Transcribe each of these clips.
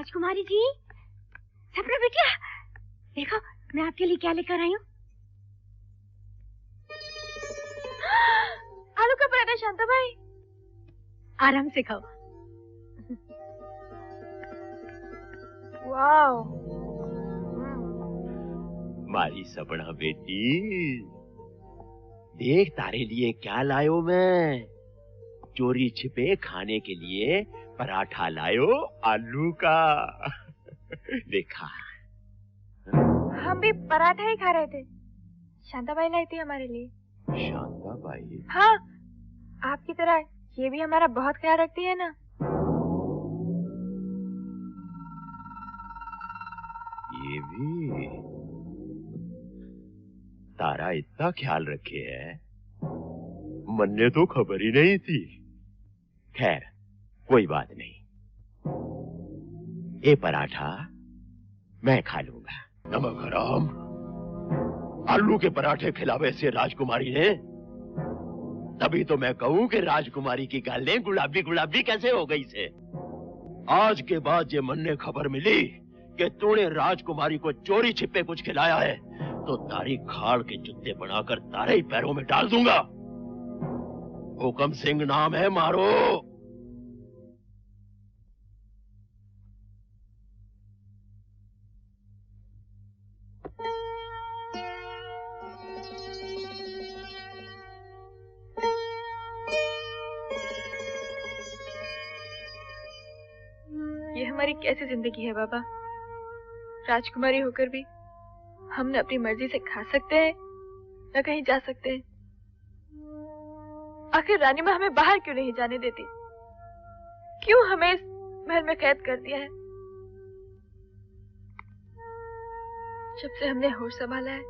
राजकुमारी जी, सपना बिटिया, देखो मैं आपके लिए क्या लेकर आई हूँ। आलू का पराठा शांता भाई। आराम से खाओ। वाओ। मारी सपना बेटी, देख तारे लिए क्या लायो मैं। चोरी छिपे खाने के लिए पराठा लायो आलू का। देखा, हम भी पराठा ही खा रहे थे। शांता बाई लाई थी हमारे लिए। शांता बाई? हाँ, आपकी तरह ये भी हमारा बहुत ख्याल रखती है ना। ये भी तारा इतना ख्याल रखे है, मन्ने तो खबर ही नहीं थी। खैर कोई बात नहीं, ये पराठा मैं खा लूंगा। नमक हराम, आलू के पराठे खिलावे से राजकुमारी ने। तभी तो मैं कहूं कि राजकुमारी की गालें गुलाबी गुलाबी कैसे हो गई से। आज के बाद ये मन्ने खबर मिली कि तूने राजकुमारी को चोरी छिपे कुछ खिलाया है, तो तारी खाड़ के जूते बनाकर तारे ही पैरों में डाल दूंगा। हुकम सिंह नाम है, मारो। ये हमारी कैसी जिंदगी है बाबा। राजकुमारी होकर भी हम न अपनी मर्जी से खा सकते हैं न कहीं जा सकते हैं। आखिर रानी माँ हमें बाहर क्यों नहीं जाने देती? क्यों हमें इस महल में कैद कर दिया है? जब से हमने होश संभाला है,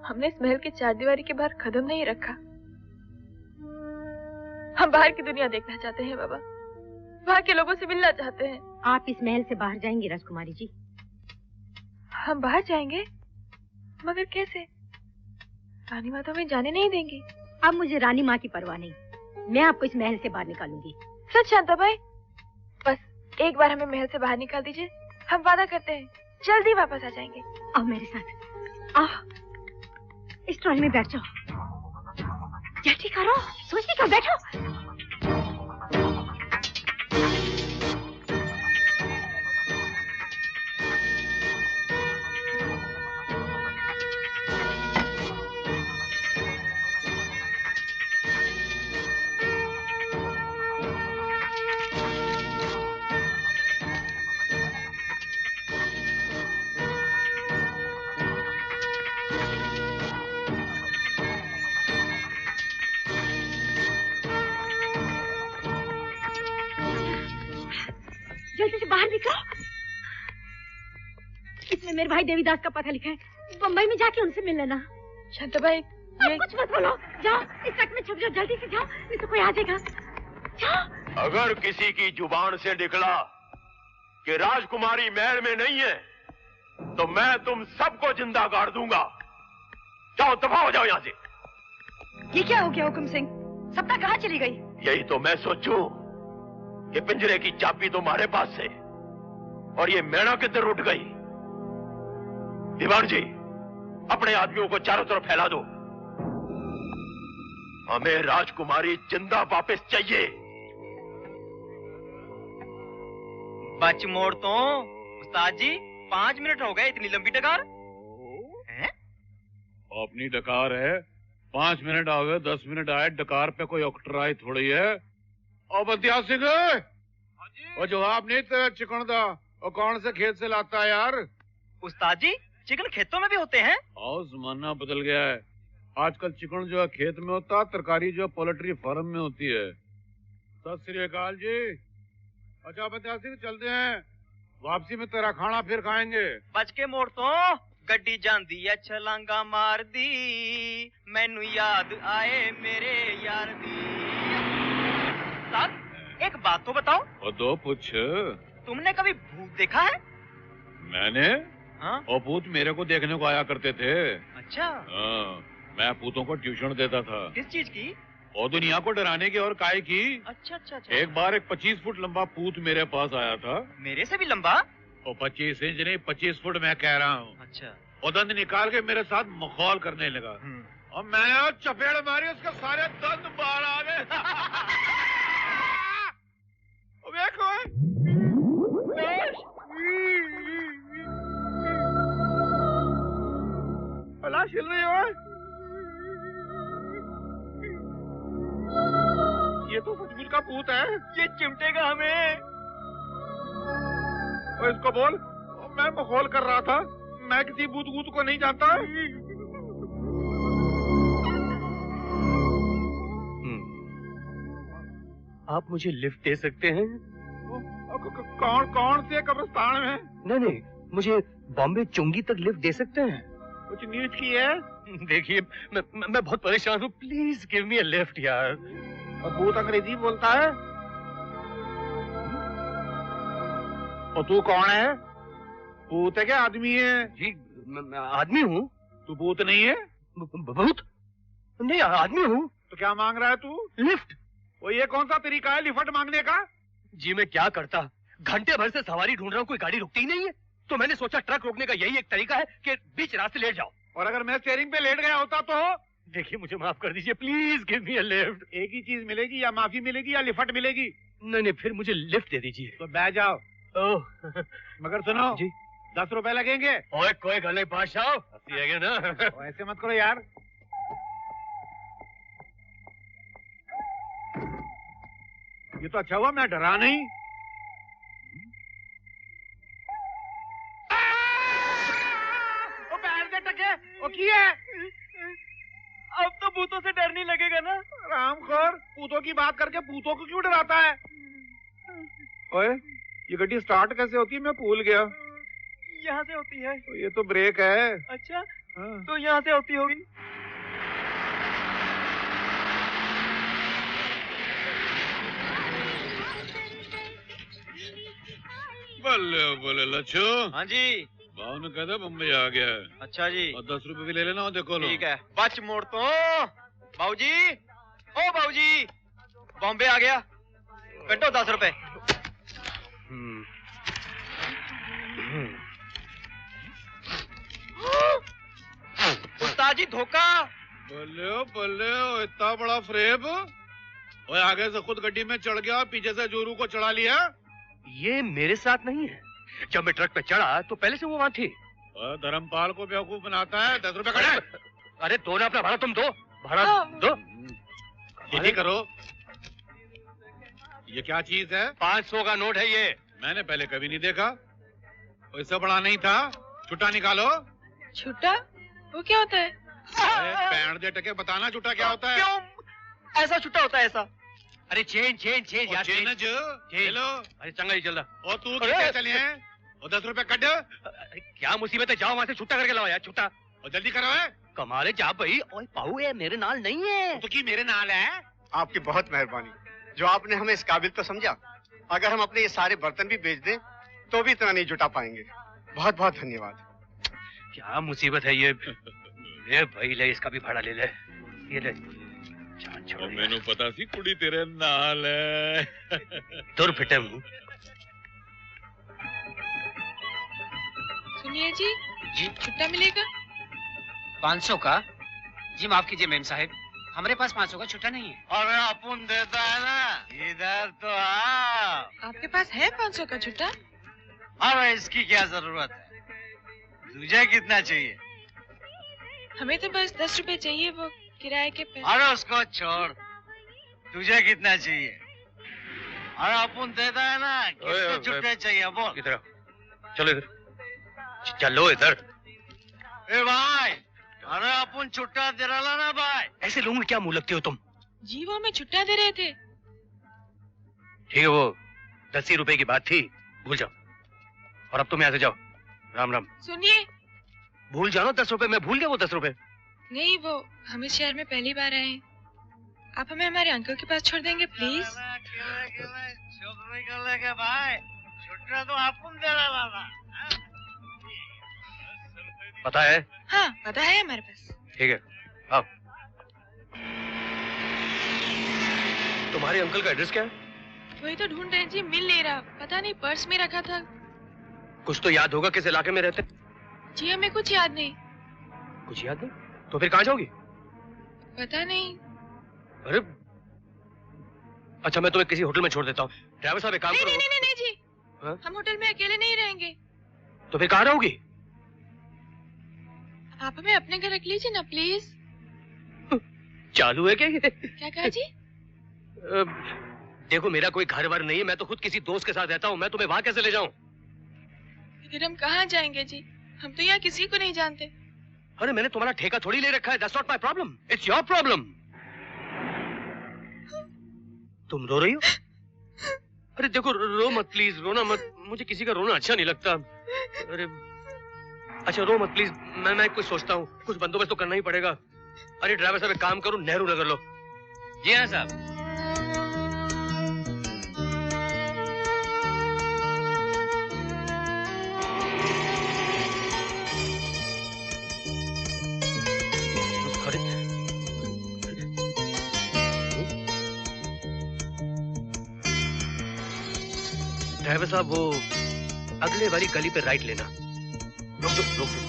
हमने इस महल की चारदीवारी के बाहर कदम नहीं रखा। हम बाहर की दुनिया देखना चाहते हैं बाबा, वहाँ के लोगों से मिलना चाहते हैं। आप इस महल से बाहर जाएंगे राजकुमारी जी? हम बाहर जाएंगे, मगर कैसे? रानी माँ तो हमें जाने नहीं देंगी। अब मुझे रानी माँ की परवाह नहीं, मैं आपको इस महल से बाहर निकालूंगी। सच शांता भाई, बस एक बार हमें महल से बाहर निकाल दीजिए, हम वादा करते हैं जल्दी वापस आ जाएंगे। आओ मेरे साथ, आओ इस ट्रॉली में बैठ जाओ। जल्दी करो, सोचने का बैठो। जल्दी से बाहर निकलो। इसमें मेरे भाई देवीदास का पता लिखा है, बम्बई में जाके उनसे मिल लेना। शांता भाई, कुछ मत बोलो, जाओ इस ट्रक में छुप जाओ, जल्दी से जाओ, नहीं तो कोई आ जाएगा। जाओ। अगर किसी की जुबान से निकला कि राजकुमारी महल में नहीं है, तो मैं तुम सबको जिंदा गाड़ दूंगा। जाओ, दफा हो जाओ यहाँ से। ये क्या हो गया हुकुम सिंह? सपना कहाँ चली गई? यही तो मैं सोचूं कि पिंजरे की चाबी तुम्हारे पास है और ये मैना किधर उठ गई। दीवान जी, अपने आदमियों को चारों तरफ फैला दो। हमें राजकुमारी जिंदा वापस चाहिए। बच मोड़ तो उस्ताद जी, 5 मिनट हो गए, इतनी लंबी डकार है? अपनी डकार है, 5 मिनट आ गए, 10 मिनट आए, डकार पे कोई अकटराई थोड़ी है। और बंदिया सिंह, वो जवाब नहीं तेरा चिकन दा, और कौन से खेत से लाता है यार? उस्ताद जी, चिकन खेतों में भी होते हैं। और जमाना बदल गया है, आजकल चिकन जो है खेत में होता, तरकारी जो पोल्ट्री फार्म में होती है। सत श्री अकाल जी। अच्छा बंदिया सिंह, चलते हैं, वापसी में तेरा खाना फिर खाएंगे। बच के मोड़ तो गड्डी जांदी है छलांगा मार दी, मैनू याद आए मेरे यार दी। साथ एक बात तो बताओ। और दो पूछ। तुमने कभी भूत देखा है? मैंने? हाँ? और भूत मेरे को देखने को आया करते थे। अच्छा। हाँ, मैं भूतों को ट्यूशन देता था। किस चीज की? और दुनिया को डराने की और काय की। अच्छा अच्छा अच्छा। एक बार एक 25 फुट लंबा पूत मेरे पास आया था। मेरे से भी लंबा? और 25 इंच नहीं 25 फुट मैं कह रहा हूँ। अच्छा। और दंद निकाल के मेरे साथ मखौल करने लगा। और मैंने चपेड़ मारी, उसके सारे दंद बाहर आ गए। देखो लाश हिल रही है। ये तो सचमुच का भूत है। ये चिमटेगा हमें। और इसको बोल मैं मखौल कर रहा था, मैं किसी भूत को नहीं जानता। आप मुझे लिफ्ट दे सकते हैं? कौन से कब्रिस्तान में? नहीं, मुझे बॉम्बे चुंगी तक लिफ्ट दे सकते हैं? कुछ नीच की है? देखिए मैं बहुत परेशान हूँ, please give me a lift यार। और भूत अंग्रेजी बोलता है। और तू कौन है? भूत है क्या आदमी है? जी मैं आदमी हूँ। तू भूत नहीं है? भूत नहीं, आदमी हूँ। तो क्या मांग रहा है तू? लिफ्ट। वो ये कौन सा तरीका है लिफ्ट मांगने का? जी मैं क्या करता, घंटे भर से सवारी ढूंढ रहा हूँ, कोई गाड़ी रुकती ही नहीं है। तो मैंने सोचा ट्रक रोकने का यही एक तरीका है कि बीच रास्ते लेट जाओ। और अगर मैं स्टीयरिंग पे लेट गया होता तो? देखिए मुझे माफ कर दीजिए, please give me a lift. एक ही चीज मिलेगी, या माफी मिलेगी या लिफ्ट मिलेगी। नहीं फिर मुझे लिफ्ट दे दीजिए। तो बैठ जाओ। ओह मगर सुनो जी, 10 रुपए लगेंगे। ओए कोई गल नहीं बादशाह, हंसी है ना। ऐसे मत करो यार। ये तो अच्छा हुआ मैं डरा नहीं। ओ बैठ दे टके, ओ की है? अब तो भूतों से डर नहीं लगेगा ना? रामखोर, भूतों की बात करके भूतों को क्यों डराता है? ओए, ये गड्डी स्टार्ट कैसे होती है? मैं भूल गया। यहाँ से होती है। ये तो ब्रेक है। अच्छा हाँ। तो यहाँ से होती होगी। बल्ले बल्ले लच्छो। हाँ जी। भाव ने कहता बम्बई आ गया है। अच्छा जी। और 10 रुपए भी ले लेना, देखो लो। ठीक है, बच मोड़ तो। बाबूजी, ओ बाबूजी, बॉम्बे आ गया, कटो 10 रुपए। उस्ताद जी धोखा। बल्ले बल्ले, इतना बड़ा फ्रेब। ओए आगे से खुद गड्डी में चढ़ गया, पीछे से जोरू को चढ़ा लिया। ये मेरे साथ नहीं है, जब मैं ट्रक पे चढ़ा तो पहले से वो वहाँ थी। धर्मपाल को बेवकूफ बनाता है। 10 रुपए खड़े। अरे दो ना अपना भाड़ा, तुम दो भाड़ा दो। यही करो। ये क्या चीज है? 500 का नोट है ये। मैंने पहले कभी नहीं देखा। इससे बड़ा नहीं था। छुट्टा निकालो। छुट्टा? वो क्या होता है? पैंट दे टके, बताना छुट्टा क्या होता है? क्यों ऐसा छुट्टा होता है ऐसा? अरे चेंज यार, चेंज हेलो। अरे चंगा ही चल रहा। और तू कितने चले हैं? और 10 रुपए कट। क्या मुसीबत है, जाओ वहाँ से छुट्टा करके लाओ यार, छुट्टा। और जल्दी करो है। कमाले जा भाई। ओए पाऊ है मेरे नाल नहीं है। तो की मेरे नाल है। आपकी बहुत मेहरबानी, जो आपने हमें इस काबिल तो समझा। अगर हम अपने ये सारे बर्तन भी बेच दें तो भी इतना नहीं जुटा पाएंगे। बहुत बहुत धन्यवाद। क्या मुसीबत है ये? ले भाई ले, इसका भी भाड़ा ले ले। ये ले जान छोड़। मैंने पता सी कुड़ी तेरे नाल है। तुर फिटे मुंह। सुनिए जी, छुट्टा मिलेगा? 500 का? जी माफ कीजिए मेम साहब, हमारे पास 500 का छुट्टा नहीं है। अरे अपन देता है ना, इधर तो आ। आपके पास है 500 का छुट्टा? अरे इसकी क्या जरूरत है? तुझे कितना चाहिए? हमें तो बस 10 रुपए चाहिए, वो किराए के पैसे। अरे उसको छोड़, तुझे कितना चाहिए? अरे अपन देता है ना, कितने छुट्टे चाहिए बोल। इधर चलो, इधर चलो इधर। ए भाई, अरे अपन छुट्टा दे रहा ना भाई। ऐसे लोगों में क्या मुंह लगते हो तुम? जी वो हमें छुट्टा दे रहे थे। ठीक है, वो 10 ही रुपए की बात थी, भूल जाओ। और अब तुम यहाँ से जाओ। राम राम। सुनिए, भूल जाओ 10 रुपए, मैं भूल गया वो 10 रुपए। नहीं, वो हम इस शहर में पहली बार आए हैं। आप हमें हमारे अंकल के पास छोड़ देंगे प्लीज? छोकरी को लेके भाई, छुट्टा तो अपन दे रहा था। पता है? हाँ पता है हमारे पास। ठीक है, आओ। तुम्हारे अंकल का एड्रेस क्या है? वही तो ढूंढ रहे हैं जी, मिल नहीं रहा। पता नहीं, पर्स में रखा था। कुछ तो याद होगा किस इलाके में रहते? जी हमें कुछ याद नहीं। कुछ याद नहीं? तो फिर कहाँ जाओगी? पता नहीं। अरे अच्छा, मैं तुम्हें किसी होटल में छोड़ देता हूँ। ड्राइवर साहब एक काम नहीं, करो। नहीं, नहीं, नहीं जी। हाँ? हम होटल में अकेले नहीं रहेंगे। तो फिर कहाँ रहोगी? आप हमें अपने घर रख लीजिए ना प्लीज। चालू है क्या ये? क्या कहा जी? देखो मेरा कोई घर वर नहीं है, मैं तो खुद किसी दोस्त के साथ रहता हूँ, मैं तुम्हें वहां कैसे ले जाऊं? फिर हम कहाँ जाएंगे जी? हम तो यहाँ किसी को नहीं जानते। अरे मैंने तुम्हारा ठेका थोड़ी ले रखा है। That's not my problem. It's your problem. तुम रो रही हो? अरे देखो, रो मत प्लीज, रोना मत। मुझे किसी का रोना अच्छा नहीं लगता। अरे अच्छा रो मत प्लीज। मैं कुछ सोचता हूँ, कुछ बंदोबस्त तो करना ही पड़ेगा। अरे ड्राइवर साहब एक काम करो, नेहरू नगर लो। जी हाँ साहब। ड्राइवर साहब वो अगले वाली गली पे राइट लेना। रोक दो, रोक दो।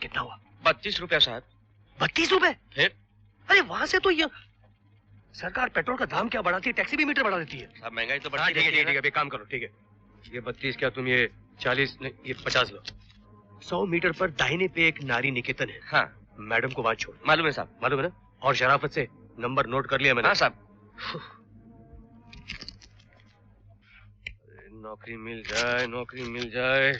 कितना हुआ? 32 रुपया साहब। 32 रुपए? फिर? अरे वहां से तो ये सरकार पेट्रोल का दाम क्या बढ़ाती है, टैक्सी भी मीटर बढ़ा देती है। साहब महंगाई तो हाँ बढ़ती ठीक है, रहती ठीक है, एक काम करो, ठीक है, ये 32 क्या, तुम ये 40 नहीं, ये 50 लो। 100 मीटर पर दाहिने पे एक नारी निकेतन है। हाँ मैडम को वहां छोड़। मालूम है साहब। मालूम है ना? और शराफत से नंबर नोट कर लिया मैंने। हाँ साहब। नौकरी मिल जाए, नौकरी मिल जाए।